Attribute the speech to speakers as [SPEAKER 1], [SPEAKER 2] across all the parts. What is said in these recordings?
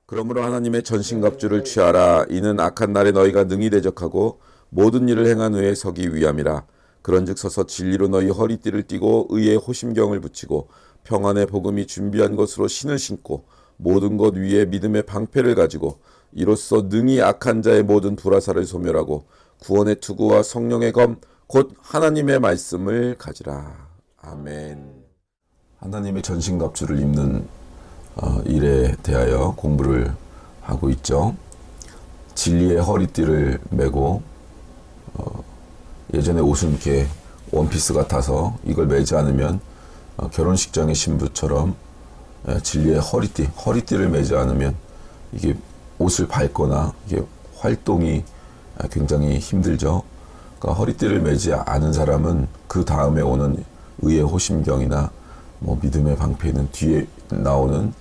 [SPEAKER 1] 그러므로 하나님의 전신갑주를 취하라. 이는 악한 날에 너희가 능히 대적하고 모든 일을 행한 후에 서기 위함이라. 그런즉 서서 진리로 너희 허리띠를 띠고 의의 호심경을 붙이고 평안의 복음이 준비한 것으로 신을 신고 모든 것 위에 믿음의 방패를 가지고 이로써 능히 악한 자의 모든 불화살을 소멸하고 구원의 투구와 성령의 검 곧 하나님의 말씀을 가지라. 아멘. 하나님의 전신갑주를 입는 일에 대하여 공부를 하고 있죠. 진리의 허리띠를 메고 예전에 옷은 이렇게 원피스 같아서 이걸 매지 않으면 결혼식장의 신부처럼 진리의 허리띠를 매지 않으면 이게 옷을 밟거나 이게 활동이 굉장히 힘들죠. 그러니까 허리띠를 매지 않은 사람은 그 다음에 오는 의의 호심경이나 뭐 믿음의 방패는 뒤에 나오는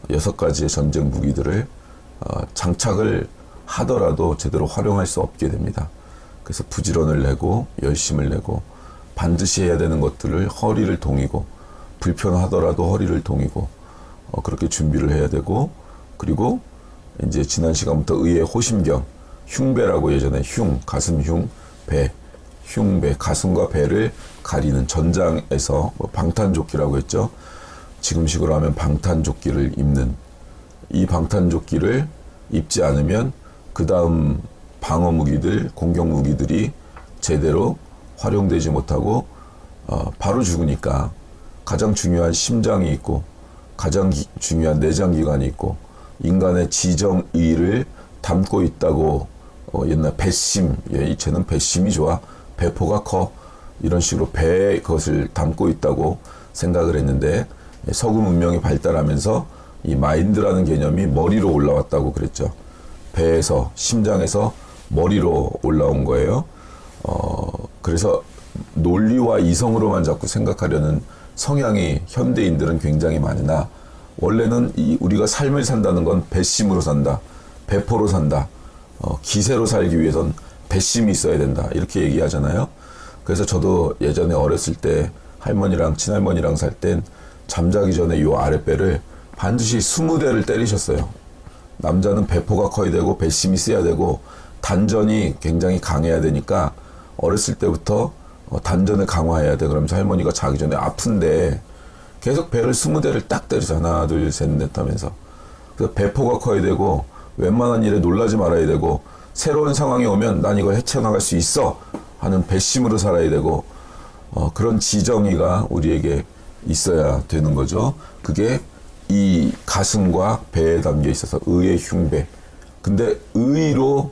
[SPEAKER 1] 6가지의 전쟁 무기들을 장착을 하더라도 제대로 활용할 수 없게 됩니다. 그래서 부지런을 내고 열심을 내고 반드시 해야 되는 것들을 허리를 동이고 불편하더라도 허리를 동이고 그렇게 준비를 해야 되고, 그리고 이제 지난 시간부터 의의 호심경, 흉배라고 예전에 가슴 배, 흉배, 가슴과 배를 가리는 전장에서 방탄조끼라고 했죠. 지금식으로 하면 방탄조끼를 입는, 이 방탄조끼를 입지 않으면 그 다음 방어 무기들, 공격 무기들이 제대로 활용되지 못하고 바로 죽으니까 가장 중요한 심장이 있고 가장 중요한 내장기관이 있고 인간의 지정의를 담고 있다고 옛날 배심, 쟤는 배심이 좋아, 배포가 커, 이런 식으로 배에 그것을 담고 있다고 생각을 했는데 서구 문명이 발달하면서 이 마인드라는 개념이 머리로 올라왔다고 그랬죠. 배에서, 심장에서 머리로 올라온 거예요. 그래서 논리와 이성으로만 자꾸 생각하려는 성향이 현대인들은 굉장히 많으나, 원래는 우리가 삶을 산다는 건 배심으로 산다, 배포로 산다, 기세로 살기 위해선 배심이 있어야 된다, 이렇게 얘기하잖아요. 그래서 저도 예전에 어렸을 때 할머니랑 친할머니랑 살 땐 잠자기 전에 요 아랫배를 반드시 20대를 때리셨어요. 남자는 배포가 커야 되고 배심이 세야 되고 단전이 굉장히 강해야 되니까 어렸을 때부터 단전을 강화해야 돼. 그러면서 할머니가 자기 전에 아픈데 계속 배를 20대를 딱 때리죠. 하나, 둘, 셋, 넷 하면서. 그래서 배포가 커야 되고 웬만한 일에 놀라지 말아야 되고 새로운 상황이 오면 난 이걸 헤쳐나갈 수 있어 하는 배심으로 살아야 되고 그런 지정의가 우리에게 있어야 되는 거죠. 그게 이 가슴과 배에 담겨 있어서 의의 흉배. 근데 의로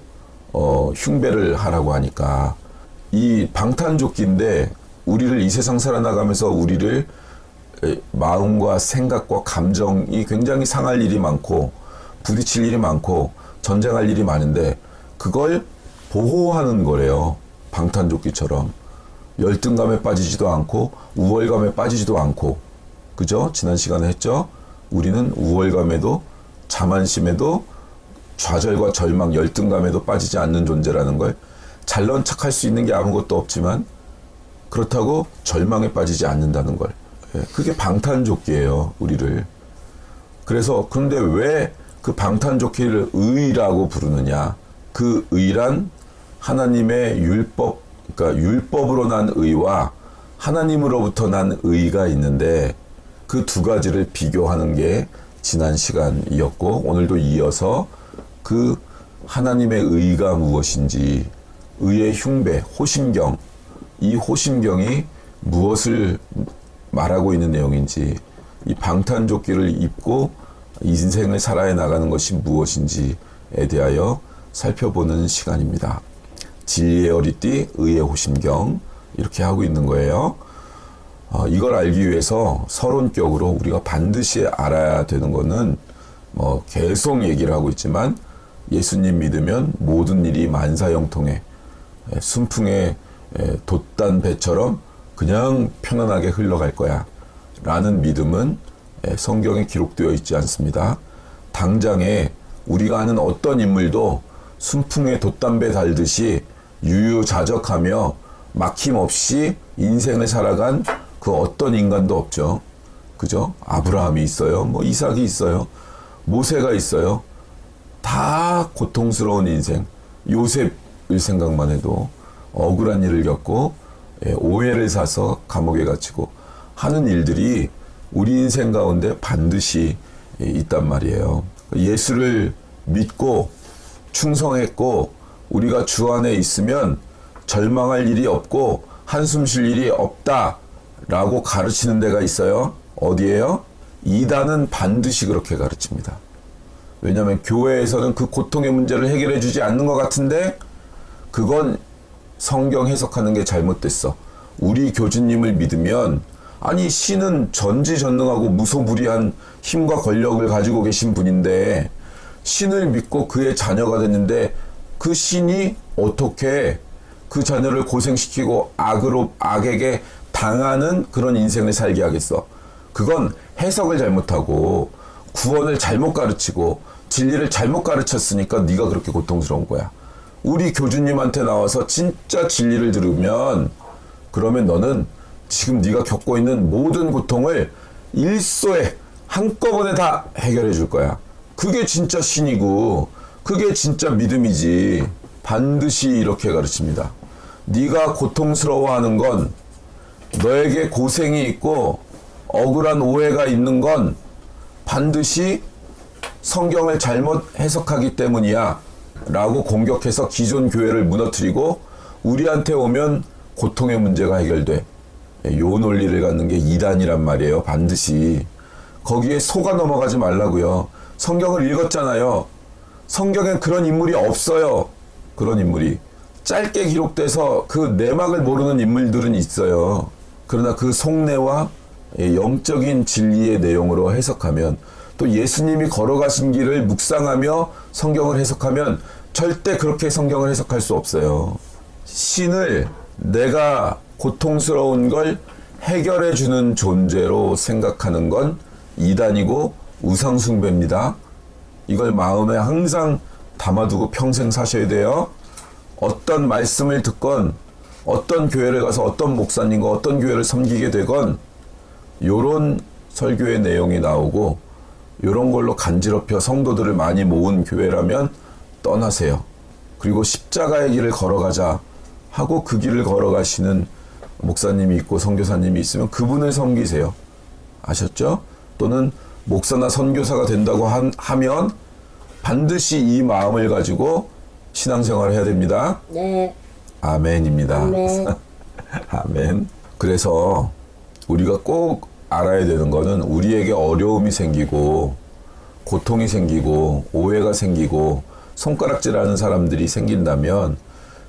[SPEAKER 1] 흉배를 하라고 하니까 이 방탄조끼인데 우리를 이 세상 살아나가면서 우리를 마음과 생각과 감정이 굉장히 상할 일이 많고 부딪힐 일이 많고 전쟁할 일이 많은데 그걸 보호하는 거래요. 방탄조끼처럼. 열등감에 빠지지도 않고 우월감에 빠지지도 않고, 그죠? 지난 시간에 했죠? 우리는 우월감에도 자만심에도 좌절과 절망, 열등감에도 빠지지 않는 존재라는 걸, 잘난 척할 수 있는 게 아무것도 없지만 그렇다고 절망에 빠지지 않는다는 걸. 그게 방탄조끼예요, 우리를. 그래서 그런데 왜 그 방탄조끼를 의라고 부르느냐? 그 의란 하나님의 율법, 그러니까 율법으로 난 의와 하나님으로부터 난 의가 있는데 그 두 가지를 비교하는 게 지난 시간이었고, 오늘도 이어서 그 하나님의 의가 무엇인지, 의의 흉배, 호심경, 이 호심경이 무엇을 말하고 있는 내용인지, 이 방탄조끼를 입고 인생을 살아야 나가는 것이 무엇인지에 대하여 살펴보는 시간입니다. 진리의 허리띠, 의의 호심경, 이렇게 하고 있는 거예요. 이걸 알기 위해서 서론격으로 우리가 반드시 알아야 되는 거는 계속 얘기를 하고 있지만 예수님 믿으면 모든 일이 만사형통해, 순풍의 돛단 배처럼 그냥 편안하게 흘러갈 거야 라는 믿음은 성경에 기록되어 있지 않습니다. 당장에 우리가 아는 어떤 인물도 순풍의 돛담배 달듯이 유유자적하며 막힘없이 인생을 살아간 그 어떤 인간도 없죠. 그죠? 아브라함이 있어요. 이삭이 있어요. 모세가 있어요. 다 고통스러운 인생. 요셉을 생각만 해도 억울한 일을 겪고 오해를 사서 감옥에 갇히고 하는 일들이 우리 인생 가운데 반드시 있단 말이에요. 예수를 믿고 충성했고 우리가 주 안에 있으면 절망할 일이 없고 한숨 쉴 일이 없다라고 가르치는 데가 있어요. 어디예요? 이단은 반드시 그렇게 가르칩니다. 왜냐하면 교회에서는 그 고통의 문제를 해결해 주지 않는 것 같은데 그건 성경 해석하는 게 잘못됐어. 우리 교주님을 믿으면 아니 신은 전지전능하고 무소불위한 힘과 권력을 가지고 계신 분인데 신을 믿고 그의 자녀가 됐는데 그 신이 어떻게 그 자녀를 고생시키고 악에게 당하는 그런 인생을 살게 하겠어. 그건 해석을 잘못하고 구원을 잘못 가르치고 진리를 잘못 가르쳤으니까 네가 그렇게 고통스러운 거야. 우리 교주님한테 나와서 진짜 진리를 들으면 그러면 너는 지금 네가 겪고 있는 모든 고통을 일소에 한꺼번에 다 해결해 줄 거야. 그게 진짜 신이고 그게 진짜 믿음이지. 반드시 이렇게 가르칩니다. 네가 고통스러워하는 건 너에게 고생이 있고 억울한 오해가 있는 건 반드시 성경을 잘못 해석하기 때문이야 라고 공격해서 기존 교회를 무너뜨리고 우리한테 오면 고통의 문제가 해결돼. 요 논리를 갖는 게 이단이란 말이에요. 반드시. 거기에 속아 넘어가지 말라고요. 성경을 읽었잖아요. 성경엔 그런 인물이 없어요. 그런 인물이. 짧게 기록돼서 그 내막을 모르는 인물들은 있어요. 그러나 그 속내와 영적인 진리의 내용으로 해석하면 또 예수님이 걸어가신 길을 묵상하며 성경을 해석하면 절대 그렇게 성경을 해석할 수 없어요. 신을 내가 고통스러운 걸 해결해 주는 존재로 생각하는 건 이단이고 우상숭배입니다. 이걸 마음에 항상 담아두고 평생 사셔야 돼요. 어떤 말씀을 듣건 어떤 교회를 가서 어떤 목사님과 어떤 교회를 섬기게 되건 요런 설교의 내용이 나오고 요런 걸로 간지럽혀 성도들을 많이 모은 교회라면 떠나세요. 그리고 십자가의 길을 걸어가자 하고 그 길을 걸어가시는 목사님이 있고 선교사님이 있으면 그분을 섬기세요. 아셨죠? 또는 목사나 선교사가 된다고 하면 반드시 이 마음을 가지고 신앙생활을 해야 됩니다.
[SPEAKER 2] 네.
[SPEAKER 1] 아멘입니다.
[SPEAKER 2] 아멘.
[SPEAKER 1] 아멘. 그래서 우리가 꼭 알아야 되는 거는 우리에게 어려움이 생기고 고통이 생기고 오해가 생기고 손가락질하는 사람들이 생긴다면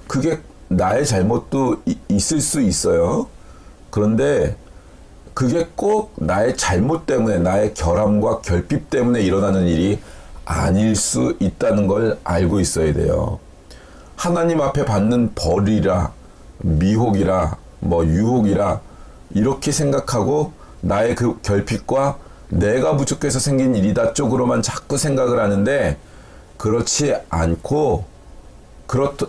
[SPEAKER 1] 그게 나의 잘못도 있을 수 있어요. 그런데 그게 꼭 나의 잘못 때문에 나의 결함과 결핍 때문에 일어나는 일이 아닐 수 있다는 걸 알고 있어야 돼요. 하나님 앞에 받는 벌이라 미혹이라 유혹이라 이렇게 생각하고 나의 그 결핍과 내가 부족해서 생긴 일이다 쪽으로만 자꾸 생각을 하는데 그렇지 않고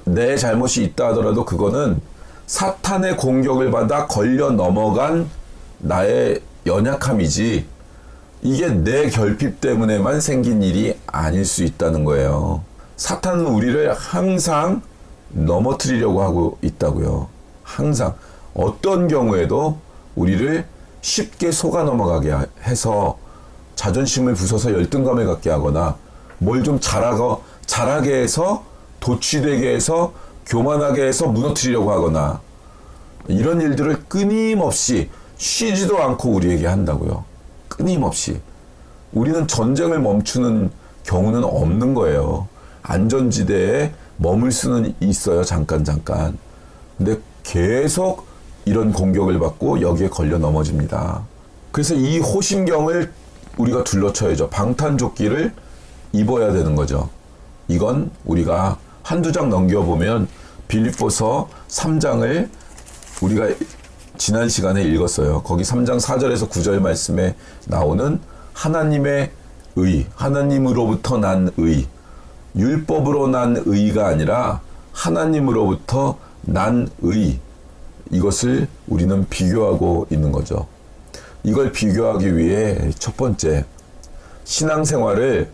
[SPEAKER 1] 내 잘못이 있다 하더라도 그거는 사탄의 공격을 받아 걸려 넘어간 나의 연약함이지 이게 내 결핍 때문에만 생긴 일이 아닐 수 있다는 거예요. 사탄은 우리를 항상 넘어뜨리려고 하고 있다고요. 항상 어떤 경우에도 우리를 쉽게 속아 넘어가게 해서 자존심을 부숴서 열등감을 갖게 하거나 뭘 좀 잘하게 해서 도취되게 해서 교만하게 해서 무너뜨리려고 하거나 이런 일들을 끊임없이 쉬지도 않고 우리에게 한다고요. 끊임없이. 우리는 전쟁을 멈추는 경우는 없는 거예요. 안전지대에 머물 수는 있어요. 잠깐. 근데 계속 이런 공격을 받고 여기에 걸려 넘어집니다. 그래서 이 호심경을 우리가 둘러쳐야죠. 방탄조끼를 입어야 되는 거죠. 이건 우리가 한두 장 넘겨보면 빌립보서 3장을 우리가 지난 시간에 읽었어요. 거기 3장 4절에서 9절 말씀에 나오는 하나님의 의, 하나님으로부터 난 의, 율법으로 난 의가 아니라 하나님으로부터 난 의, 이것을 우리는 비교하고 있는 거죠. 이걸 비교하기 위해 첫 번째, 신앙생활을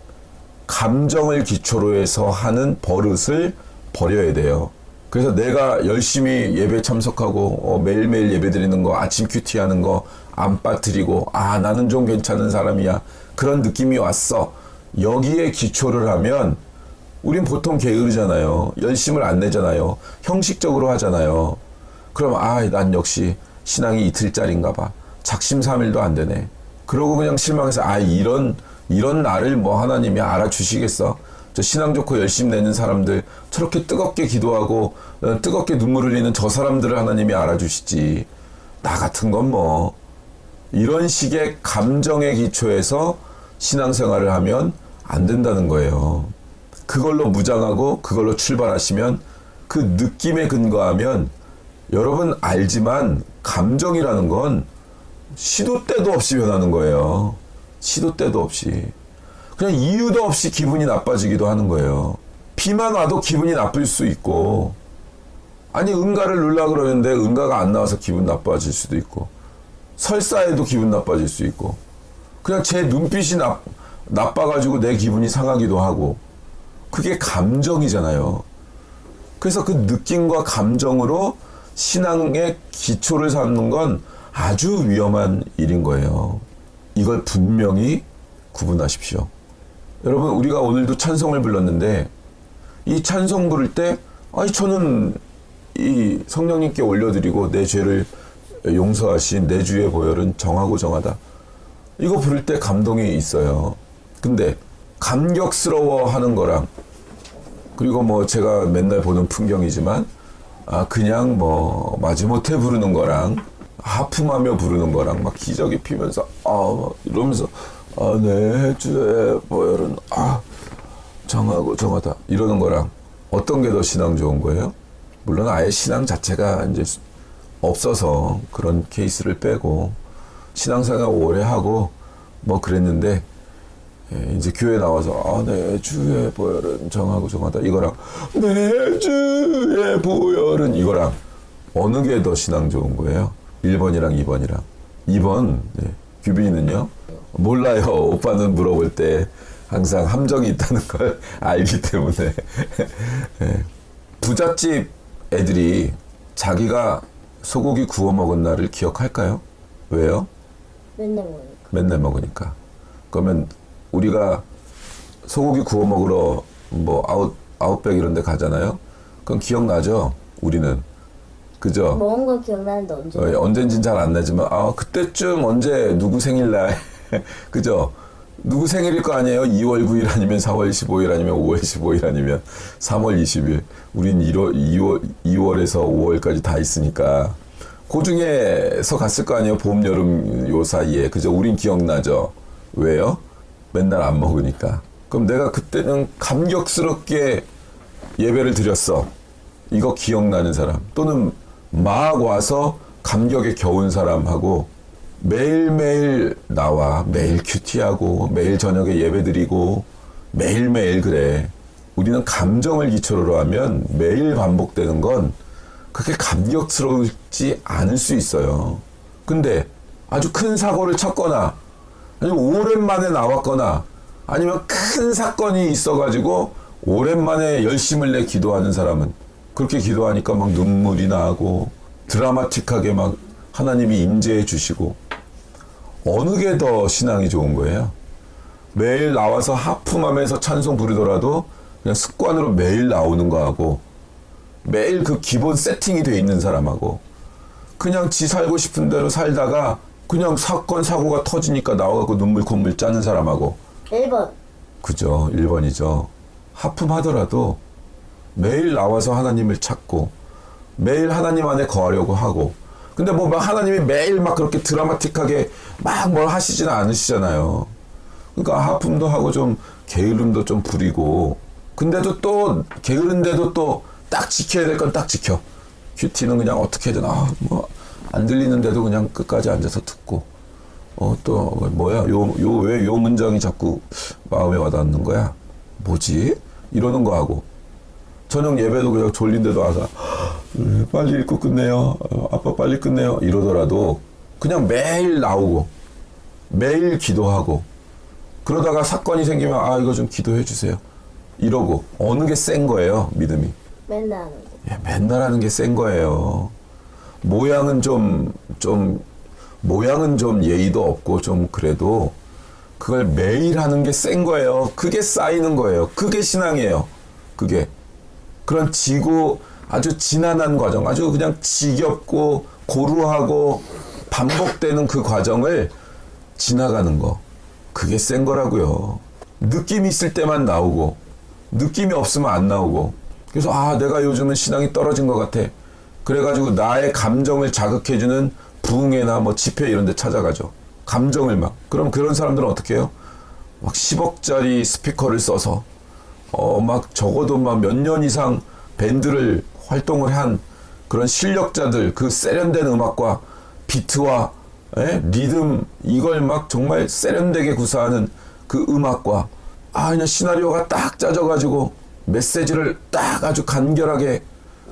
[SPEAKER 1] 감정을 기초로 해서 하는 버릇을 버려야 돼요. 그래서 내가 열심히 예배 참석하고 매일매일 예배 드리는 거, 아침 큐티하는 거 안 빠뜨리고 나는 좀 괜찮은 사람이야. 그런 느낌이 왔어. 여기에 기초를 하면 우린 보통 게으르잖아요. 열심을 안 내잖아요. 형식적으로 하잖아요. 그럼 난 역시 신앙이 이틀짜리인가 봐. 작심삼일도 안 되네. 그러고 그냥 실망해서 이런 나를 뭐 하나님이 알아주시겠어? 저 신앙 좋고 열심 내는 사람들, 저렇게 뜨겁게 기도하고 뜨겁게 눈물 흘리는 저 사람들을 하나님이 알아주시지. 나 같은 건 뭐. 이런 식의 감정의 기초에서 신앙생활을 하면 안 된다는 거예요. 그걸로 무장하고 그걸로 출발하시면, 그 느낌에 근거하면, 여러분 알지만 감정이라는 건 시도 때도 없이 변하는 거예요. 시도 때도 없이. 그냥 이유도 없이 기분이 나빠지기도 하는 거예요. 비만 와도 기분이 나쁠 수 있고, 응가를 넣으려고 그러는데 응가가 안 나와서 기분 나빠질 수도 있고, 설사해도 기분 나빠질 수 있고, 그냥 제 눈빛이 나빠가지고 내 기분이 상하기도 하고, 그게 감정이잖아요. 그래서 그 느낌과 감정으로 신앙의 기초를 삼는 건 아주 위험한 일인 거예요. 이걸 분명히 구분하십시오. 여러분, 우리가 오늘도 찬송을 불렀는데, 이 찬송 부를 때 저는 이 성령님께 올려드리고 내 죄를 용서하신 내 주의 보혈은 정하고 정하다, 이거 부를 때 감동이 있어요. 근데 감격스러워하는 거랑, 그리고 뭐 제가 맨날 보는 풍경이지만 그냥 뭐 마지못해 부르는 거랑, 하품하며 부르는 거랑, 막 기저귀 피면서 이러면서 내 주의 보혈은 정하고 정하다 이러는 거랑, 어떤 게 더 신앙 좋은 거예요? 물론 아예 신앙 자체가 이제 없어서 그런 케이스를 빼고 신앙생활 오래 하고 뭐 그랬는데, 이제 교회 나와서 내 주의 보혈은 정하고 정하다 이거랑, 내 주의 보혈은 이거랑, 어느 게 더 신앙 좋은 거예요? 1번이랑 2번이랑. 2번, 규빈이는요? 몰라요. 오빠는 물어볼 때 항상 함정이 있다는 걸 알기 때문에. 부잣집 애들이 자기가 소고기 구워 먹은 날을 기억할까요? 왜요? 맨날 먹으니까. 그러면 우리가 소고기 구워 먹으러 뭐 아웃백 이런 데 가잖아요? 그럼 기억나죠? 우리는. 그죠?
[SPEAKER 2] 먹은 거 기억나는데 언제?
[SPEAKER 1] 언젠진 잘 안 나지만, 그때쯤 언제 누구 생일날. 그죠? 누구 생일일 거 아니에요? 2월 9일 아니면 4월 15일 아니면 5월 15일 아니면 3월 20일. 우린 2월에서 5월까지 다 있으니까. 그 중에서 갔을 거 아니에요? 봄, 여름 요 사이에. 그죠? 우린 기억나죠? 왜요? 맨날 안 먹으니까. 그럼 내가 그때는 감격스럽게 예배를 드렸어. 이거 기억나는 사람. 또는 막 와서 감격에 겨운 사람하고, 매일매일 나와, 매일 큐티하고, 매일 저녁에 예배드리고, 매일매일 그래. 우리는 감정을 기초로 하면 매일 반복되는 건 그렇게 감격스럽지 않을 수 있어요. 근데 아주 큰 사고를 쳤거나, 아니면 오랜만에 나왔거나, 아니면 큰 사건이 있어가지고 오랜만에 열심을 내 기도하는 사람은, 그렇게 기도하니까 막 눈물이 나고 드라마틱하게 막 하나님이 임재해 주시고, 어느 게 더 신앙이 좋은 거예요? 매일 나와서 하품하면서 찬송 부르더라도 그냥 습관으로 매일 나오는 거하고, 매일 그 기본 세팅이 돼 있는 사람하고, 그냥 지 살고 싶은 대로 살다가 그냥 사건 사고가 터지니까 나와갖고 눈물 콧물 짜는 사람하고.
[SPEAKER 2] 1번.
[SPEAKER 1] 그죠. 1번이죠. 하품하더라도 매일 나와서 하나님을 찾고 매일 하나님 안에 거하려고 하고. 근데 뭐 막 하나님이 매일 막 그렇게 드라마틱하게 막 뭘 하시지는 않으시잖아요. 그러니까 하품도 하고 좀 게으름도 좀 부리고, 근데도 또 게으른데도 또 딱 지켜야 될 건 딱 지켜. 큐티는 그냥 어떻게든 뭐 안 들리는데도 그냥 끝까지 앉아서 듣고, 또 뭐야 왜 요 문장이 자꾸 마음에 와닿는 거야? 뭐지? 이러는 거 하고, 저녁 예배도 그냥 졸린데도 와서 빨리 읽고 끝내요. 아빠 빨리 끝내요. 이러더라도 그냥 매일 나오고 매일 기도하고 그러다가 사건이 생기면 아 이거 좀 기도해 주세요. 이러고 어느 게 센 거예요, 믿음이?
[SPEAKER 2] 맨날 하는 거.
[SPEAKER 1] 예, 맨날 하는 게 센 거예요. 모양은 모양은 좀 예의도 없고 좀 그래도 그걸 매일 하는 게 센 거예요. 그게 쌓이는 거예요. 그게 신앙이에요. 그게. 그런 아주 지난한 과정, 아주 그냥 지겹고 고루하고 반복되는 그 과정을 지나가는 거. 그게 센 거라고요. 느낌이 있을 때만 나오고 느낌이 없으면 안 나오고. 그래서 아 내가 요즘은 신앙이 떨어진 것 같아. 그래가지고 나의 감정을 자극해주는 부흥회나 뭐 집회 이런 데 찾아가죠. 감정을 막. 그럼 그런 사람들은 어떻게 해요? 막 10억짜리 스피커를 써서 막 적어도 막 몇 년 이상 밴드를 활동을 한 그런 실력자들 그 세련된 음악과 비트와 리듬 이걸 막 정말 세련되게 구사하는 그 음악과 그냥 시나리오가 딱 짜져가지고 메시지를 딱 아주 간결하게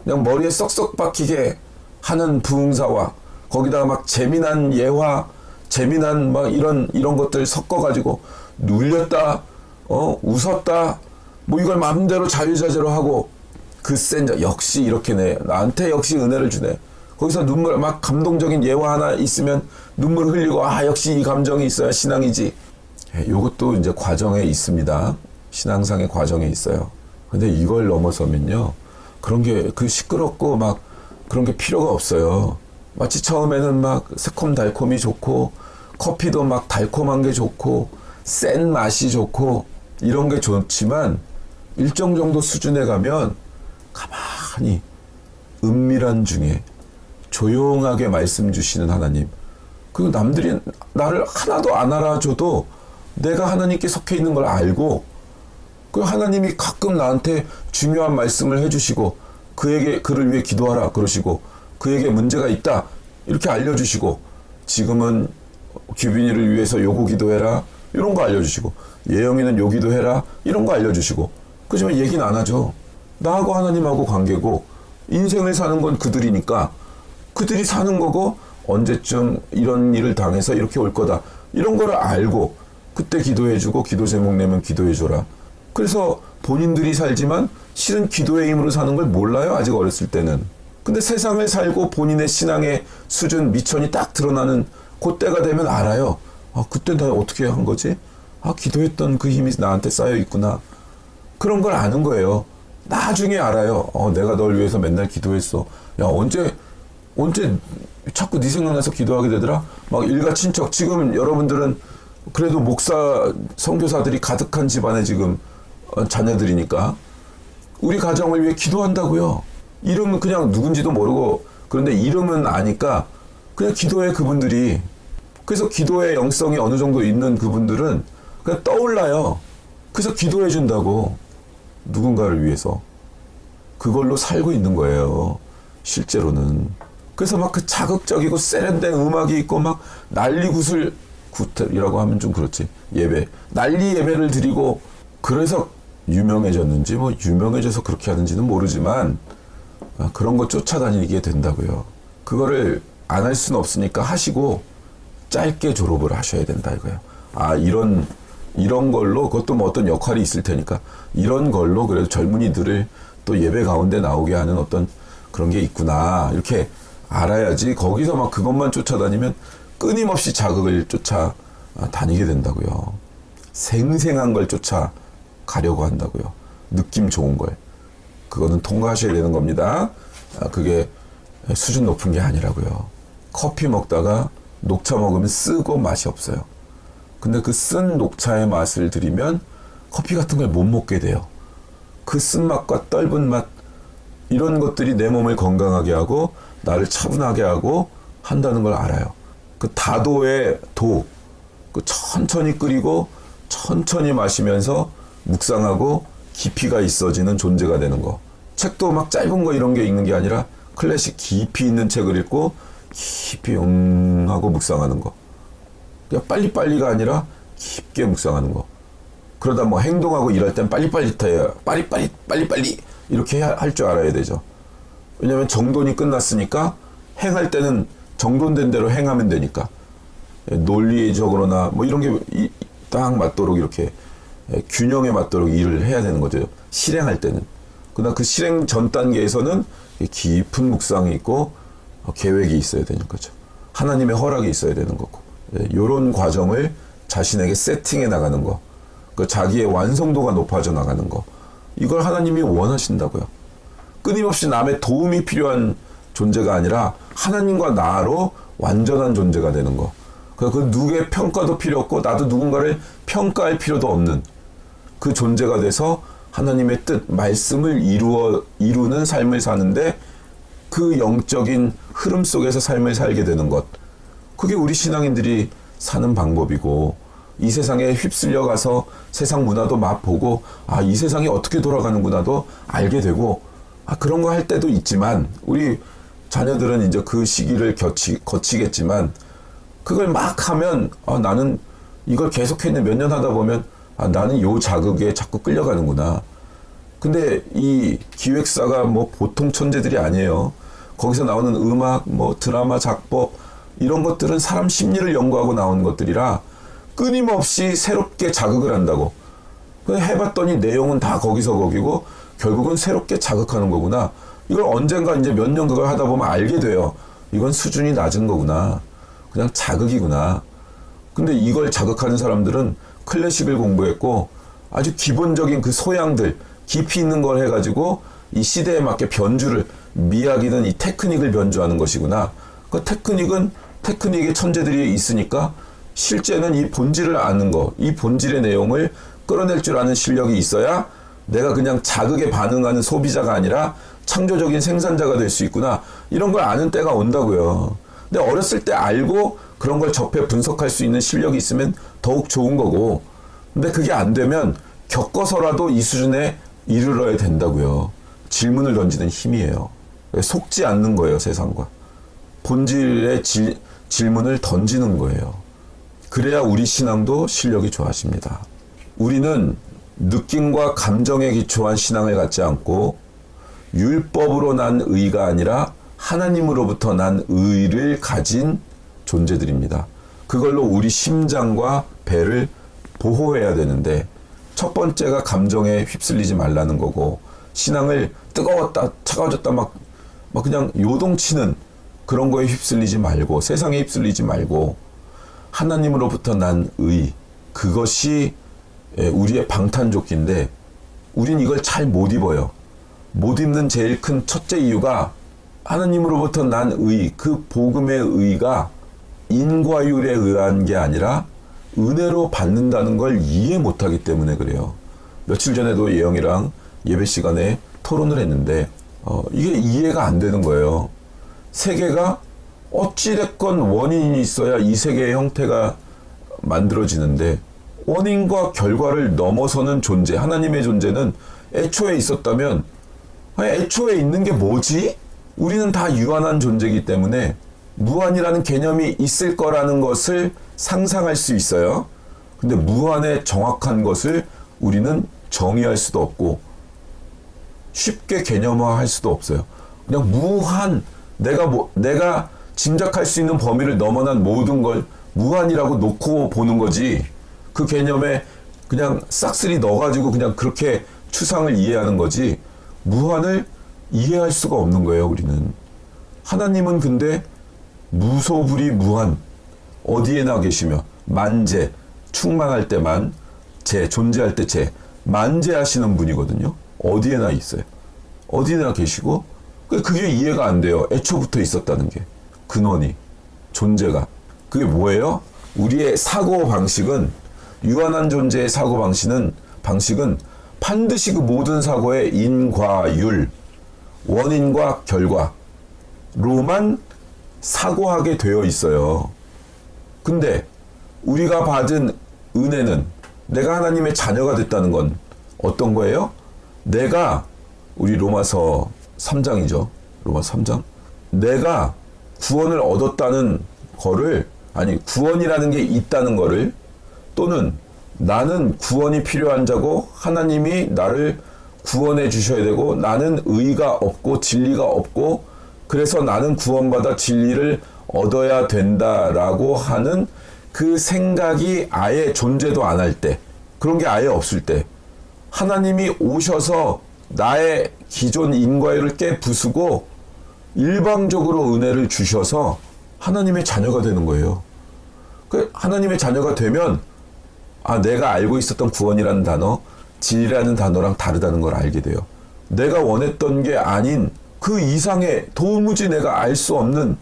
[SPEAKER 1] 그냥 머리에 썩썩 박히게 하는 부흥사와 거기다가 막 재미난 예화 재미난 막 이런 것들 섞어가지고 눌렸다 웃었다 뭐 이걸 마음대로 자유자재로 하고 그 센 역시 이렇게 나한테 역시 은혜를 주네. 거기서 눈물 막 감동적인 예화 하나 있으면 눈물 흘리고 역시 이 감정이 있어야 신앙이지. 요것도 이제 과정에 있습니다. 신앙상의 과정에 있어요. 근데 이걸 넘어서면요 그런 게 그 시끄럽고 막 그런 게 필요가 없어요. 마치 처음에는 막 새콤달콤이 좋고 커피도 막 달콤한 게 좋고 센 맛이 좋고 이런 게 좋지만 일정 정도 수준에 가면 가만히 은밀한 중에 조용하게 말씀 주시는 하나님, 그리고 남들이 나를 하나도 안 알아줘도 내가 하나님께 속해 있는 걸 알고 그 하나님이 가끔 나한테 중요한 말씀을 해주시고 그를 위해 기도하라 그러시고 그에게 문제가 있다 이렇게 알려주시고 지금은 규빈이를 위해서 요거 기도해라 이런 거 알려주시고 예영이는 요 기도해라 이런 거 알려주시고 그렇지만 얘기는 안 하죠. 나하고 하나님하고 관계고 인생을 사는 건 그들이니까 그들이 사는 거고 언제쯤 이런 일을 당해서 이렇게 올 거다 이런 거를 알고 그때 기도해주고 기도 제목 내면 기도해줘라. 그래서 본인들이 살지만 실은 기도의 힘으로 사는 걸 몰라요. 아직 어렸을 때는. 근데 세상을 살고 본인의 신앙의 수준 미천이 딱 드러나는 그때가 되면 알아요. 그때 나 어떻게 한 거지? 기도했던 그 힘이 나한테 쌓여 있구나. 그런 걸 아는 거예요. 나중에 알아요. 내가 널 위해서 맨날 기도했어. 야 언제 자꾸 네 생각나서 기도하게 되더라. 막 일가 친척 지금 여러분들은 그래도 목사 선교사들이 가득한 집안에 지금 자녀들이니까 우리 가정을 위해 기도한다고요. 이름은 그냥 누군지도 모르고 그런데 이름은 아니까 그냥 기도해 그분들이. 그래서 기도의 영성이 어느 정도 있는 그분들은 그냥 떠올라요. 그래서 기도해 준다고. 누군가를 위해서. 그걸로 살고 있는 거예요. 실제로는. 그래서 막 그 자극적이고 세련된 음악이 있고 막 난리구슬 굿이라고 하면 좀 그렇지. 예배. 난리 예배를 드리고 그래서 유명해졌는지 뭐 유명해져서 그렇게 하는지는 모르지만 그런 거 쫓아다니게 된다고요. 그거를 안 할 수는 없으니까 하시고 짧게 졸업을 하셔야 된다 이거예요. 이런 걸로 그것도 뭐 어떤 역할이 있을 테니까 이런 걸로 그래도 젊은이들을 또 예배 가운데 나오게 하는 어떤 그런 게 있구나 이렇게 알아야지. 거기서 막 그것만 쫓아다니면 끊임없이 자극을 쫓아 다니게 된다고요. 생생한 걸 쫓아 가려고 한다고요. 느낌 좋은 걸. 그거는 통과하셔야 되는 겁니다. 그게 수준 높은 게 아니라고요. 커피 먹다가 녹차 먹으면 쓰고 맛이 없어요. 근데 그 쓴 녹차의 맛을 들이면 커피 같은 걸 못 먹게 돼요. 그 쓴맛과 떫은 맛 이런 것들이 내 몸을 건강하게 하고 나를 차분하게 하고 한다는 걸 알아요. 그 다도의 도, 그 천천히 끓이고 천천히 마시면서 묵상하고 깊이가 있어지는 존재가 되는 거. 책도 막 짧은 거 이런 게 읽는 게 아니라 클래식 깊이 있는 책을 읽고 깊이 하고 묵상하는 거. 그냥 빨리빨리가 아니라 깊게 묵상하는 거. 그러다 뭐 행동하고 일할 땐 빨리빨리 해야 빨리빨리 이렇게 할 줄 알아야 되죠. 왜냐면 정돈이 끝났으니까 행할 때는 정돈된 대로 행하면 되니까. 논리적으로나 뭐 이런 게 딱 맞도록 이렇게 균형에 맞도록 일을 해야 되는 거죠. 실행할 때는. 그러나 그 실행 전 단계에서는 깊은 묵상이 있고 계획이 있어야 되는 거죠. 하나님의 허락이 있어야 되는 거고. 이런 과정을 자신에게 세팅해 나가는 거. 그 자기의 완성도가 높아져 나가는 거. 이걸 하나님이 원하신다고요. 끊임없이 남의 도움이 필요한 존재가 아니라 하나님과 나로 완전한 존재가 되는 거. 그 누구의 평가도 필요 없고 나도 누군가를 평가할 필요도 없는 그 존재가 돼서 하나님의 뜻, 말씀을 이루는 삶을 사는데 그 영적인 흐름 속에서 삶을 살게 되는 것. 그게 우리 신앙인들이 사는 방법이고, 이 세상에 휩쓸려 가서 세상 문화도 맛보고, 이 세상이 어떻게 돌아가는구나도 알게 되고, 그런 거 할 때도 있지만, 우리 자녀들은 이제 그 시기를 거치겠지만, 그걸 막 하면, 나는 이걸 계속했는데 몇 년 하다 보면, 나는 요 자극에 자꾸 끌려가는구나. 근데 이 기획사가 뭐 보통 천재들이 아니에요. 거기서 나오는 음악, 뭐 드라마, 작법, 이런 것들은 사람 심리를 연구하고 나온 것들이라 끊임없이 새롭게 자극을 한다고. 해봤더니 내용은 다 거기서 거기고 결국은 새롭게 자극하는 거구나. 이걸 언젠가 이제 몇 년 그걸 하다 보면 알게 돼요. 이건 수준이 낮은 거구나. 그냥 자극이구나. 근데 이걸 자극하는 사람들은 클래식을 공부했고 아주 기본적인 그 소양들, 깊이 있는 걸 해가지고 이 시대에 맞게 변주를, 미학이든 이 테크닉을 변주하는 것이구나. 그 테크닉은 테크닉의 천재들이 있으니까 실제는 이 본질을 아는 거, 이 본질의 내용을 끌어낼 줄 아는 실력이 있어야 내가 그냥 자극에 반응하는 소비자가 아니라 창조적인 생산자가 될 수 있구나. 이런 걸 아는 때가 온다고요. 근데 어렸을 때 알고 그런 걸 접해 분석할 수 있는 실력이 있으면 더욱 좋은 거고, 근데 그게 안 되면 겪어서라도 이 수준에 이르러야 된다고요. 질문을 던지는 힘이에요. 속지 않는 거예요, 세상과. 본질의 질문을 던지는 거예요. 그래야 우리 신앙도 실력이 좋아집니다. 우리는 느낌과 감정에 기초한 신앙을 갖지 않고 율법으로 난 의가 아니라 하나님으로부터 난 의를 가진 존재들입니다. 그걸로 우리 심장과 배를 보호해야 되는데, 첫 번째가 감정에 휩쓸리지 말라는 거고, 신앙을 뜨거웠다 차가워졌다 막 그냥 요동치는 그런 거에 휩쓸리지 말고, 세상에 휩쓸리지 말고 하나님으로부터 난 의, 그것이 우리의 방탄조끼인데 우린 이걸 잘 못 입어요. 못 입는 제일 큰 첫째 이유가 하나님으로부터 난 의, 그 복음의 의가 인과율에 의한 게 아니라 은혜로 받는다는 걸 이해 못하기 때문에 그래요. 며칠 전에도 예영이랑 예배 시간에 토론을 했는데 이게 이해가 안 되는 거예요. 세계가 어찌됐건 원인이 있어야 이 세계의 형태가 만들어지는데, 원인과 결과를 넘어서는 존재, 하나님의 존재는 애초에 있었다면, 애초에 있는 게 뭐지? 우리는 다 유한한 존재이기 때문에 무한이라는 개념이 있을 거라는 것을 상상할 수 있어요. 근데 무한의 정확한 것을 우리는 정의할 수도 없고 쉽게 개념화할 수도 없어요. 그냥 무한, 내가 짐작할 수 있는 범위를 넘어난 모든 걸 무한이라고 놓고 보는 거지, 그 개념에 그냥 싹쓸이 넣어가지고 그냥 그렇게 추상을 이해하는 거지, 무한을 이해할 수가 없는 거예요, 우리는. 하나님은 근데 무소불위 무한, 어디에나 계시며 만재, 충만할 때만 재, 존재할 때 재, 만재하시는 분이거든요. 어디에나 있어요. 어디에나 계시고, 그게 이해가 안 돼요. 애초부터 있었다는 게. 근원이, 존재가. 그게 뭐예요? 우리의 사고방식은, 유한한 존재의 사고방식은 반드시 그 모든 사고의 인과율, 원인과 결과로만 사고하게 되어 있어요. 근데 우리가 받은 은혜는, 내가 하나님의 자녀가 됐다는 건 어떤 거예요? 내가, 우리 로마서 3장이죠. 로마서 3장. 내가 구원을 얻었다는 거를, 구원이라는 게 있다는 거를, 또는 나는 구원이 필요한 자고 하나님이 나를 구원해 주셔야 되고 나는 의가 없고 진리가 없고 그래서 나는 구원받아 진리를 얻어야 된다라고 하는 그 생각이 아예 존재도 안 할 때, 그런 게 아예 없을 때, 하나님이 오셔서 나의 기존 인과율을 깨부수고 일방적으로 은혜를 주셔서 하나님의 자녀가 되는 거예요. 그 하나님의 자녀가 되면 내가 알고 있었던 구원이라는 단어, 진리라는 단어랑 다르다는 걸 알게 돼요. 내가 원했던 게 아닌 그 이상의 도무지 내가 알 수 없는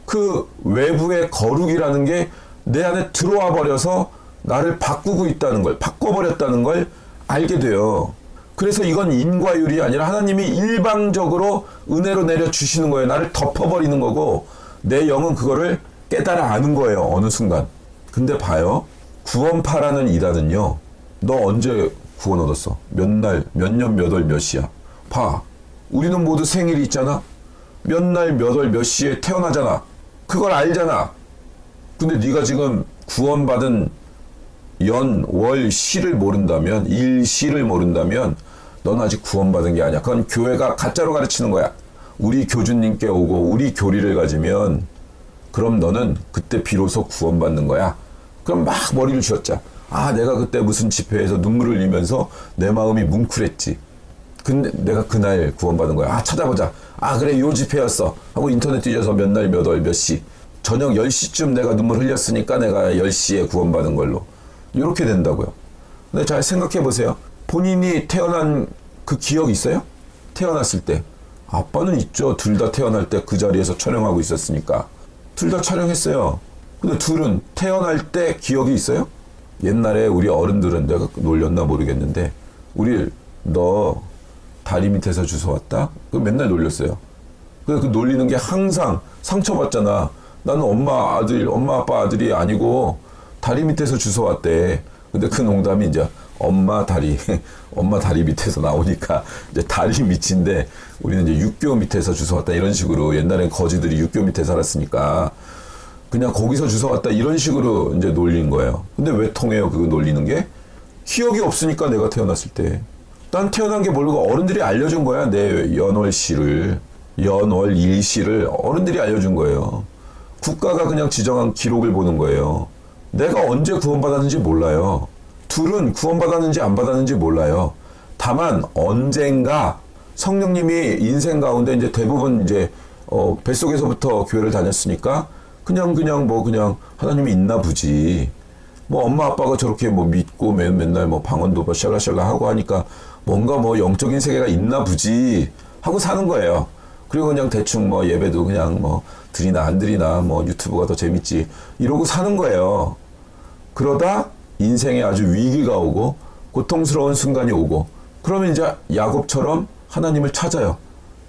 [SPEAKER 1] 그 외부의 거룩이라는 게 내 안에 들어와 버려서 나를 바꾸고 있다는 걸, 바꿔버렸다는 걸 알게 돼요. 그래서 이건 인과율이 아니라 하나님이 일방적으로 은혜로 내려주시는 거예요. 나를 덮어버리는 거고 내 영은 그거를 깨달아 아는 거예요. 어느 순간. 근데 봐요. 구원파라는 이단은요. 너 언제 구원 얻었어? 몇 날, 몇 년, 몇 월, 몇 시야? 봐. 우리는 모두 생일이 있잖아. 몇 날, 몇 월, 몇 시에 태어나잖아. 그걸 알잖아. 근데 네가 지금 구원받은 연, 월, 시를 모른다면, 일시를 모른다면 넌 아직 구원받은 게 아니야. 그건 교회가 가짜로 가르치는 거야. 우리 교주님께 오고 우리 교리를 가지면 그럼 너는 그때 비로소 구원받는 거야. 그럼 막 머리를 쥐었자. 내가 그때 무슨 집회에서 눈물을 흘리면서 내 마음이 뭉클했지. 근데 내가 그날 구원받은 거야. 찾아보자. 그래, 요 집회였어. 하고 인터넷 뒤져서 몇 날, 몇 월, 몇 시. 저녁 10시쯤 내가 눈물 흘렸으니까 내가 10시에 구원받은 걸로. 이렇게 된다고요. 근데 잘 생각해 보세요. 본인이 태어난 그 기억 있어요? 태어났을 때. 아빠는 있죠. 둘 다 태어날 때 그 자리에서 촬영하고 있었으니까. 둘 다 촬영했어요. 근데 둘은 태어날 때 기억이 있어요? 옛날에 우리 어른들은 내가 놀렸나 모르겠는데 너 다리 밑에서 주워왔다? 그 맨날 놀렸어요. 그 놀리는 게 항상 상처받잖아. 나는 엄마 아빠 아들이 아니고 다리 밑에서 주워왔대. 근데 그 농담이 이제 엄마 다리 밑에서 나오니까 이제 다리 밑인데 우리는 이제 육교 밑에서 주워왔다 이런 식으로. 옛날엔 거지들이 육교 밑에 살았으니까 그냥 거기서 주워왔다 이런 식으로 이제 놀린 거예요. 근데 왜 통해요? 그거 놀리는 게? 기억이 없으니까 내가 태어났을 때. 난 태어난 게 모르고 어른들이 알려준 거야. 내 연월 일시를 어른들이 알려준 거예요. 국가가 그냥 지정한 기록을 보는 거예요. 내가 언제 구원받았는지 몰라요. 둘은 구원받았는지 안 받았는지 몰라요. 다만 언젠가 성령님이 인생 가운데 이제 대부분 이제 뱃속에서부터 교회를 다녔으니까 그냥 하나님이 있나 보지. 엄마 아빠가 저렇게 믿고 맨날 방언도 샬라샬라 하고 하니까 뭔가 영적인 세계가 있나 보지 하고 사는 거예요. 그리고 그냥 대충 예배도 그냥 드리나 안 드리나 유튜브가 더 재밌지 이러고 사는 거예요. 그러다 인생에 아주 위기가 오고 고통스러운 순간이 오고 그러면 이제 야곱처럼 하나님을 찾아요.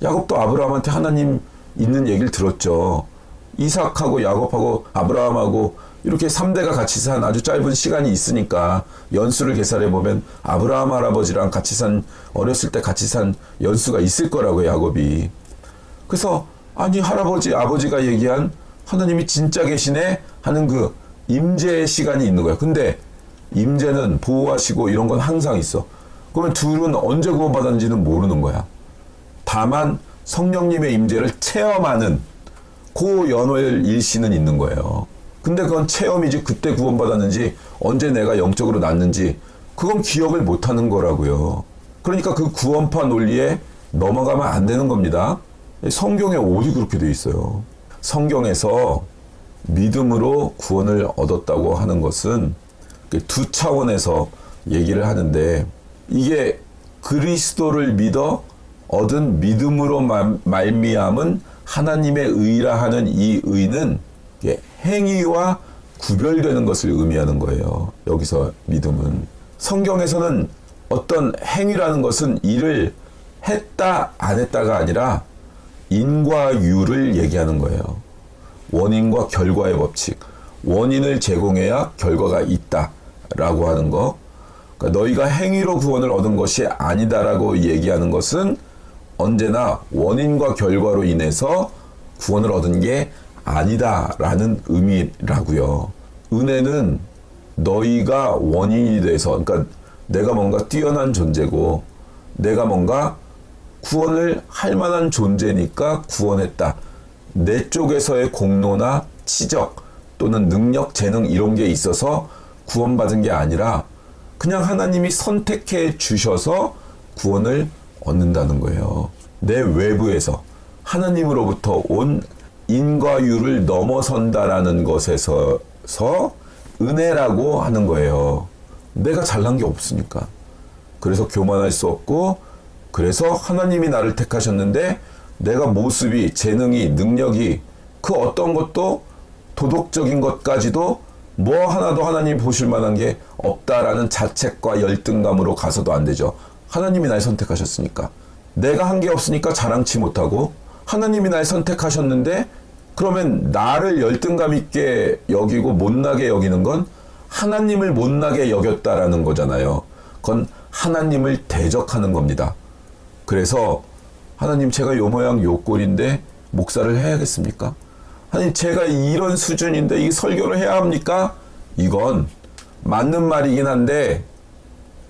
[SPEAKER 1] 야곱도 아브라함한테 하나님 있는 얘기를 들었죠. 이삭하고 야곱하고 아브라함하고 이렇게 3대가 같이 산 아주 짧은 시간이 있으니까 연수를 계산해 보면 아브라함 할아버지랑 어렸을 때 같이 산 연수가 있을 거라고요, 야곱이. 그래서 아버지가 얘기한 하나님이 진짜 계시네 하는 그 임재의 시간이 있는 거야. 근데 임재는 보호하시고 이런 건 항상 있어. 그러면 둘은 언제 구원받았는지는 모르는 거야. 다만 성령님의 임재를 체험하는 그 연월 일시는 있는 거예요. 근데 그건 체험이지 그때 구원받았는지 언제 내가 영적으로 났는지 그건 기억을 못하는 거라고요. 그러니까 그 구원파 논리에 넘어가면 안 되는 겁니다. 성경에 어디 그렇게 돼 있어요. 성경에서 믿음으로 구원을 얻었다고 하는 것은 두 차원에서 얘기를 하는데 이게 그리스도를 믿어 얻은 믿음으로 말미암은 하나님의 의라 하는 이 의는 행위와 구별되는 것을 의미하는 거예요. 여기서 믿음은. 성경에서는 어떤 행위라는 것은 일을 했다 안 했다가 아니라 인과 유를 얘기하는 거예요. 원인과 결과의 법칙. 원인을 제공해야 결과가 있다라고 하는 거. 그러니까 너희가 행위로 구원을 얻은 것이 아니다라고 얘기하는 것은 언제나 원인과 결과로 인해서 구원을 얻은 게 아니다라는 의미라고요. 은혜는 너희가 원인이 돼서, 그러니까 내가 뭔가 뛰어난 존재고 내가 뭔가 구원을 할 만한 존재니까 구원했다. 내 쪽에서의 공로나 치적 또는 능력, 재능 이런 게 있어서 구원받은 게 아니라 그냥 하나님이 선택해 주셔서 구원을 얻는다는 거예요. 내 외부에서 하나님으로부터 온 인과율을 넘어선다라는 것에서 은혜라고 하는 거예요. 내가 잘난 게 없으니까. 그래서 교만할 수 없고, 그래서 하나님이 나를 택하셨는데 내가 모습이, 재능이, 능력이 그 어떤 것도 도덕적인 것까지도 뭐 하나도 하나님 보실 만한 게 없다라는 자책과 열등감으로 가서도 안 되죠. 하나님이 날 선택하셨으니까. 내가 한 게 없으니까 자랑치 못하고, 하나님이 날 선택하셨는데 그러면 나를 열등감 있게 여기고 못나게 여기는 건 하나님을 못나게 여겼다라는 거잖아요. 그건 하나님을 대적하는 겁니다. 그래서 하나님, 제가 요 모양 요 꼴인데 목사를 해야겠습니까? 하나님, 제가 이런 수준인데 이 설교를 해야 합니까? 이건 맞는 말이긴 한데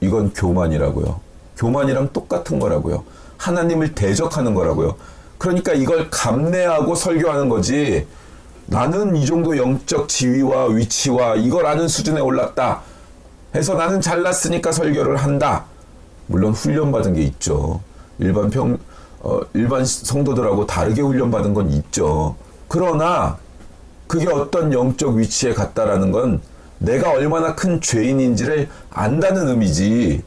[SPEAKER 1] 이건 교만이라고요. 교만이랑 똑같은 거라고요. 하나님을 대적하는 거라고요. 그러니까 이걸 감내하고 설교하는 거지, 나는 이 정도 영적 지위와 위치와 이걸 아는 수준에 올랐다 해서 나는 잘났으니까 설교를 한다. 물론 훈련받은 게 있죠. 일반 성도들하고 다르게 훈련받은 건 있죠. 그러나 그게 어떤 영적 위치에 갔다라는 건 내가 얼마나 큰 죄인인지를 안다는 의미지,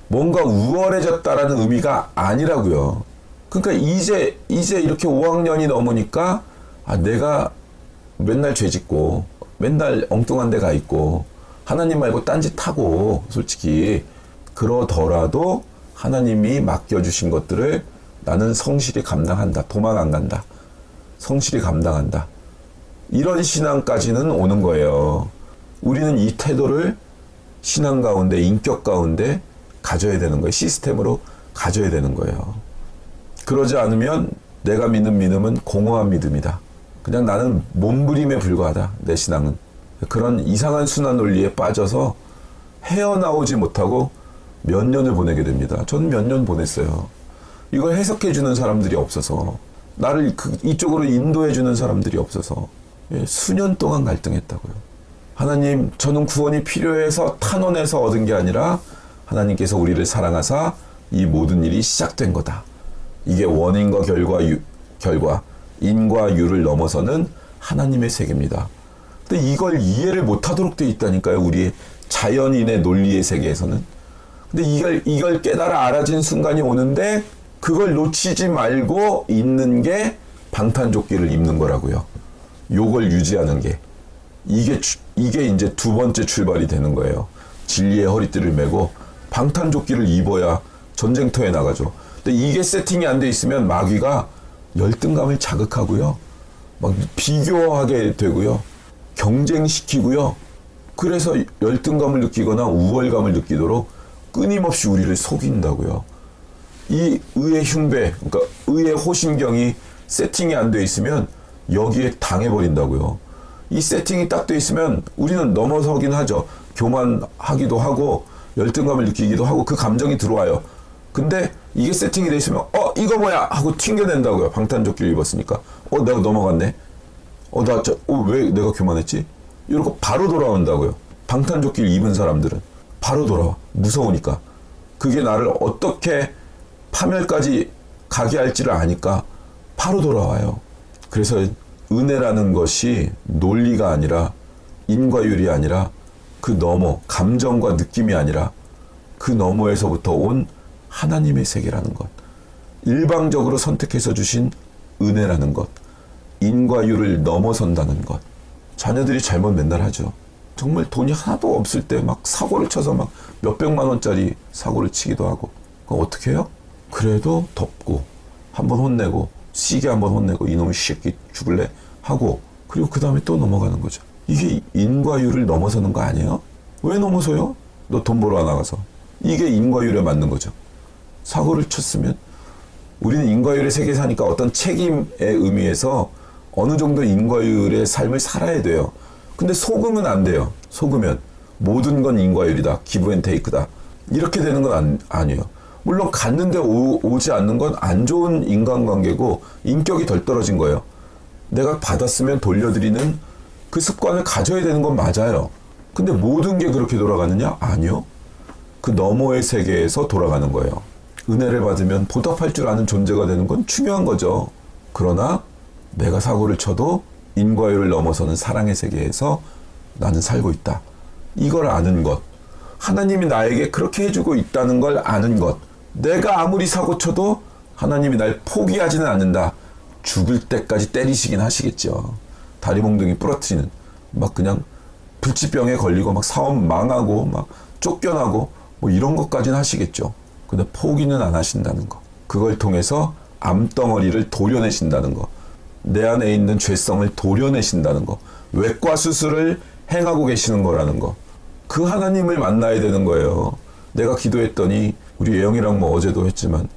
[SPEAKER 1] 뭔가 우월해졌다라는 의미가 아니라고요. 그러니까 이제 이렇게 5학년이 넘으니까 내가 맨날 죄 짓고 맨날 엉뚱한 데 가 있고 하나님 말고 딴짓하고, 솔직히 그러더라도 하나님이 맡겨주신 것들을 나는 성실히 감당한다. 도망 안 간다. 성실히 감당한다. 이런 신앙까지는 오는 거예요. 우리는 이 태도를 신앙 가운데, 인격 가운데 가져야 되는 거예요. 시스템으로 가져야 되는 거예요. 그러지 않으면 내가 믿는 믿음은 공허한 믿음이다. 그냥 나는 몸부림에 불과하다. 내 신앙은. 그런 이상한 순환 논리에 빠져서 헤어나오지 못하고 몇 년을 보내게 됩니다. 저는 몇 년 보냈어요. 이걸 해석해 주는 사람들이 없어서, 나를 이쪽으로 인도해 주는 사람들이 없어서 수년 동안 갈등했다고요. 하나님, 저는 구원이 필요해서 탄원해서 얻은 게 아니라 하나님께서 우리를 사랑하사 이 모든 일이 시작된 거다. 이게 원인과 결과, 인과 유를 넘어서는 하나님의 세계입니다. 근데 이걸 이해를 못하도록 돼 있다니까요. 우리의 자연인의 논리의 세계에서는. 근데 이걸 깨달아 알아진 순간이 오는데 그걸 놓치지 말고 있는 게 방탄조끼를 입는 거라고요. 요걸 유지하는 게. 이게 이제 두 번째 출발이 되는 거예요. 진리의 허리띠를 메고 방탄조끼를 입어야 전쟁터에 나가죠. 근데 이게 세팅이 안 돼 있으면 마귀가 열등감을 자극하고요. 막 비교하게 되고요. 경쟁시키고요. 그래서 열등감을 느끼거나 우월감을 느끼도록 끊임없이 우리를 속인다고요. 이 의의 흉배, 그러니까 의의 호심경이 세팅이 안 돼 있으면 여기에 당해버린다고요. 이 세팅이 딱 돼 있으면 우리는 넘어서긴 하죠. 교만하기도 하고 열등감을 느끼기도 하고 그 감정이 들어와요. 근데 이게 세팅이 돼 있으면 이거 뭐야 하고 튕겨낸다고요. 방탄조끼를 입었으니까. 내가 넘어갔네. 왜 내가 교만했지? 이러고 바로 돌아온다고요. 방탄조끼를 입은 사람들은 바로 돌아와. 무서우니까. 그게 나를 어떻게 파멸까지 가게 할지를 아니까 바로 돌아와요. 그래서 은혜라는 것이 논리가 아니라, 인과율이 아니라, 그 너머, 감정과 느낌이 아니라 그 너머에서부터 온 하나님의 세계라는 것, 일방적으로 선택해서 주신 은혜라는 것, 인과율을 넘어선다는 것. 자녀들이 잘못 맨날 하죠. 정말 돈이 하나도 없을 때 막 사고를 쳐서 막 몇백만 원짜리 사고를 치기도 하고. 그럼 어떻게 해요? 그래도 덮고 한번 혼내고 시게 한번 혼내고 이놈의 새끼 죽을래 하고, 그리고 그 다음에 또 넘어가는 거죠. 이게 인과율을 넘어서는 거 아니에요? 왜 넘어서요? 너 돈 벌어 나가서. 이게 인과율에 맞는 거죠. 사고를 쳤으면 우리는 인과율의 세계에 사니까 어떤 책임의 의미에서 어느 정도 인과율의 삶을 살아야 돼요. 근데 속으면 안 돼요. 속으면 모든 건 인과율이다. 기브 앤 테이크다. 이렇게 되는 건 아니에요. 물론 갔는데 오지 않는 건 안 좋은 인간관계고 인격이 덜 떨어진 거예요. 내가 받았으면 돌려드리는 그 습관을 가져야 되는 건 맞아요. 근데 모든 게 그렇게 돌아가느냐? 아니요. 그 너머의 세계에서 돌아가는 거예요. 은혜를 받으면 보답할 줄 아는 존재가 되는 건 중요한 거죠. 그러나 내가 사고를 쳐도 인과율을 넘어서는 사랑의 세계에서 나는 살고 있다. 이걸 아는 것. 하나님이 나에게 그렇게 해주고 있다는 걸 아는 것. 내가 아무리 사고 쳐도 하나님이 날 포기하지는 않는다. 죽을 때까지 때리시긴 하시겠죠. 다리 몽둥이 부러뜨리는, 막 그냥 불치병에 걸리고 막 사업 망하고 막 쫓겨나고 뭐 이런 것까지는 하시겠죠. 근데 포기는 안 하신다는 거. 그걸 통해서 암덩어리를 도려내신다는 거. 내 안에 있는 죄성을 도려내신다는 거. 외과 수술을 행하고 계시는 거라는 거. 그 하나님을 만나야 되는 거예요. 내가 기도했더니, 우리 예영이랑 뭐 어제도 했지만,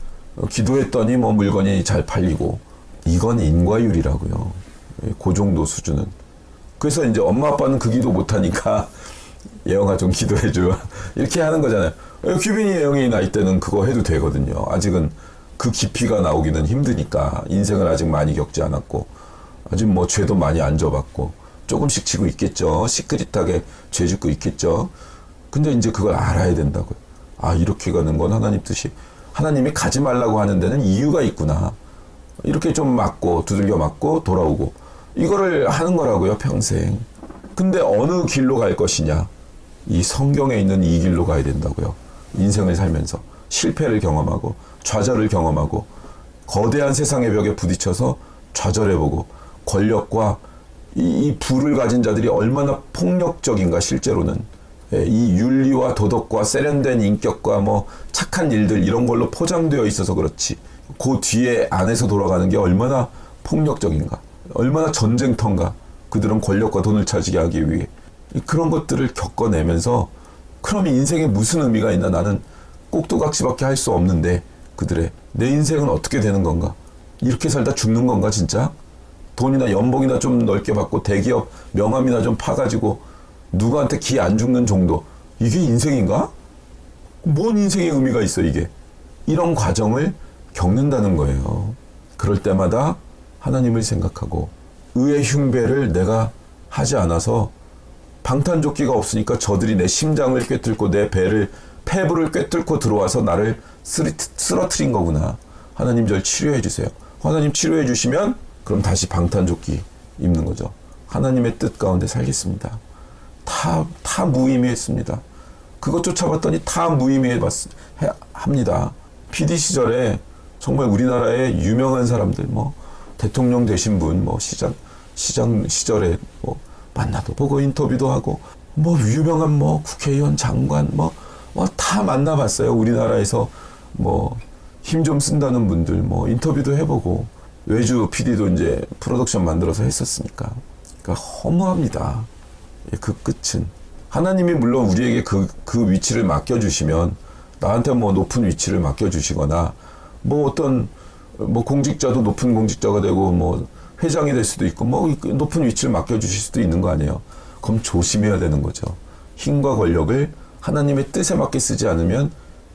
[SPEAKER 1] 기도했더니 뭐 물건이 잘 팔리고, 이건 인과율이라고요. 그 정도 수준은. 그래서 이제 엄마 아빠는 그 기도 못하니까 예영아 좀 기도해줘 이렇게 하는 거잖아요. 규빈이 예영이 나이 때는 그거 해도 되거든요. 아직은 그 깊이가 나오기는 힘드니까. 인생을 아직 많이 겪지 않았고, 아직 뭐 죄도 많이 안 져봤고, 조금씩 지고 있겠죠. 시크릿하게 죄 짓고 있겠죠. 근데 이제 그걸 알아야 된다고요. 아, 이렇게 가는 건 하나님 뜻이, 하나님이 가지 말라고 하는 데는 이유가 있구나. 이렇게 좀 맞고 두들겨 맞고 돌아오고, 이거를 하는 거라고요, 평생. 근데 어느 길로 갈 것이냐? 이 성경에 있는 이 길로 가야 된다고요. 인생을 살면서 실패를 경험하고 좌절을 경험하고 거대한 세상의 벽에 부딪혀서 좌절해보고, 권력과 이 부를 가진 자들이 얼마나 폭력적인가. 실제로는 이 윤리와 도덕과 세련된 인격과 뭐 착한 일들, 이런 걸로 포장되어 있어서 그렇지, 그 뒤에 안에서 돌아가는 게 얼마나 폭력적인가, 얼마나 전쟁터인가. 그들은 권력과 돈을 차지게 하기 위해 그런 것들을 겪어내면서, 그럼 인생에 무슨 의미가 있나? 나는 꼭두각시밖에 할 수 없는데, 그들의 내 인생은 어떻게 되는 건가? 이렇게 살다 죽는 건가 진짜? 돈이나 연봉이나 좀 넓게 받고 대기업 명함이나 좀 파가지고 누구한테 기 안 죽는 정도, 이게 인생인가? 뭔 인생의 의미가 있어 이게? 이런 과정을 겪는다는 거예요. 그럴 때마다 하나님을 생각하고, 의의 흉배를 내가 하지 않아서 방탄조끼가 없으니까 저들이 내 심장을 꿰뚫고 내 배를, 폐부를 꿰뚫고 들어와서 나를 쓰러뜨린 거구나. 하나님 절 치료해 주세요. 하나님 치료해 주시면 그럼 다시 방탄조끼 입는 거죠. 하나님의 뜻 가운데 살겠습니다. 다 무의미했습니다. 그것 쫓아봤더니 다 무의미합니다. PD 시절에 정말 우리나라의 유명한 사람들, 뭐 대통령 되신 분, 뭐 시장 시절에 뭐 만나도 보고 인터뷰도 하고, 뭐 유명한 뭐 국회의원, 장관, 뭐 다 만나봤어요. 우리나라에서 뭐 힘 좀 쓴다는 분들 뭐 인터뷰도 해보고, 외주 PD도 이제 프로덕션 만들어서 했었으니까. 그러니까 허무합니다. 그 끝은. 하나님이 물론 우리에게 그 위치를 맡겨주시면, 나한테 뭐 높은 위치를 맡겨주시거나, 뭐 어떤 뭐 공직자도 높은 공직자가 되고 뭐 회장이 될 수도 있고, 뭐 높은 위치를 맡겨주실 수도 있는 거 아니에요. 그럼 조심해야 되는 거죠. 힘과 권력을 하나님의 뜻에 맞게 쓰지 않으면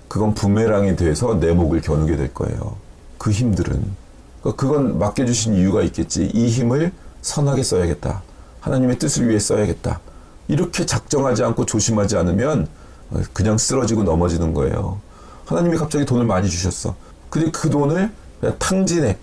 [SPEAKER 1] 그건 부메랑이 돼서 내 목을 겨누게 될 거예요. 그 힘들은. 그건 맡겨주신 이유가 있겠지. 이 힘을 선하게 써야겠다. 하나님의 뜻을 위해 써야겠다. 이렇게 작정하지 않고 조심하지 않으면 그냥 쓰러지고 넘어지는 거예요. 하나님이 갑자기 돈을 많이 주셨어. 근데 그 돈을 그냥 탕진해.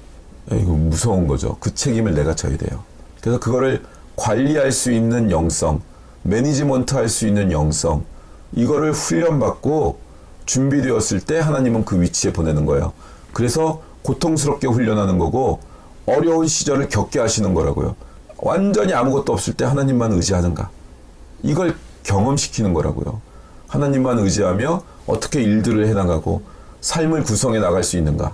[SPEAKER 1] 이거 무서운 거죠. 그 책임을 내가 져야 돼요. 그래서 그거를 관리할 수 있는 영성, 매니지먼트 할 수 있는 영성, 이거를 훈련받고 준비되었을 때 하나님은 그 위치에 보내는 거예요. 그래서 고통스럽게 훈련하는 거고, 어려운 시절을 겪게 하시는 거라고요. 완전히 아무것도 없을 때 하나님만 의지하는가, 이걸 경험시키는 거라고요. 하나님만 의지하며 어떻게 일들을 해나가고 삶을 구성해 나갈 수 있는가,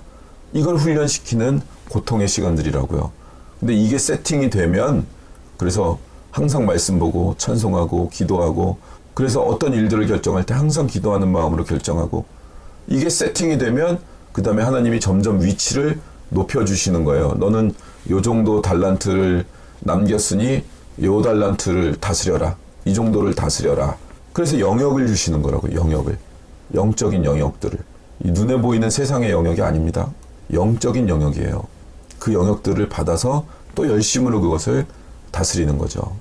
[SPEAKER 1] 이걸 훈련시키는 고통의 시간들이라고요. 근데 이게 세팅이 되면, 그래서 항상 말씀 보고 찬송하고 기도하고, 그래서 어떤 일들을 결정할 때 항상 기도하는 마음으로 결정하고, 이게 세팅이 되면 그 다음에 하나님이 점점 위치를 높여주시는 거예요. 너는 요 정도 달란트를 남겼으니 요 달란트를 다스려라. 이 정도를 다스려라. 그래서 영역을 주시는 거라고요. 영역을. 영적인 영역들을. 이 눈에 보이는 세상의 영역이 아닙니다. 영적인 영역이에요. 그 영역들을 받아서 또 열심으로 그것을 다스리는 거죠.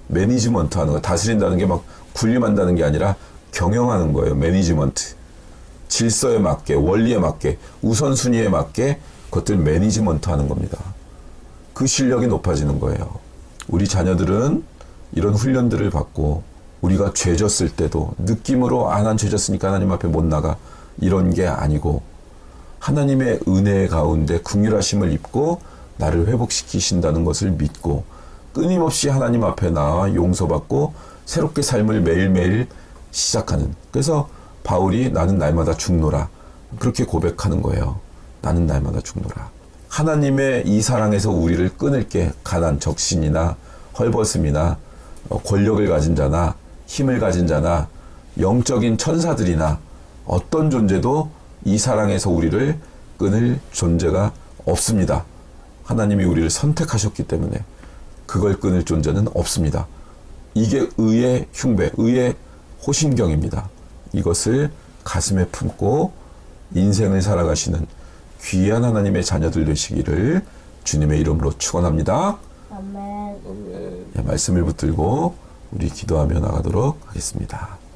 [SPEAKER 1] 매니지먼트 하는 거. 다스린다는 게 막 군림한다는 게 아니라 경영하는 거예요. 매니지먼트. 질서에 맞게, 원리에 맞게, 우선순위에 맞게 그것들 매니지먼트 하는 겁니다. 그 실력이 높아지는 거예요. 우리 자녀들은 이런 훈련들을 받고 우리가 죄졌을 때도 느낌으로 난 죄졌으니까 하나님 앞에 못 나가 이런 게 아니고 하나님의 은혜 가운데 긍휼하심을 입고 나를 회복시키신다는 것을 믿고 끊임없이 하나님 앞에 나와 용서받고 새롭게 삶을 매일매일 시작하는. 그래서 바울이 나는 날마다 죽노라 그렇게 고백하는 거예요. 나는 날마다 죽노라. 하나님의 이 사랑에서 우리를 끊을 게 가난, 적신이나 헐벗음이나 권력을 가진 자나 힘을 가진 자나 영적인 천사들이나 어떤 존재도 이 사랑에서 우리를 끊을 존재가 없습니다. 하나님이 우리를 선택하셨기 때문에 그걸 끊을 존재는 없습니다. 이게 의의 흉배, 의의 호신경입니다. 이것을 가슴에 품고 인생을 살아가시는 귀한 하나님의 자녀들 되시기를 주님의 이름으로 축원합니다.
[SPEAKER 2] 아멘.
[SPEAKER 1] 말씀을 붙들고 우리 기도하며 나가도록 하겠습니다.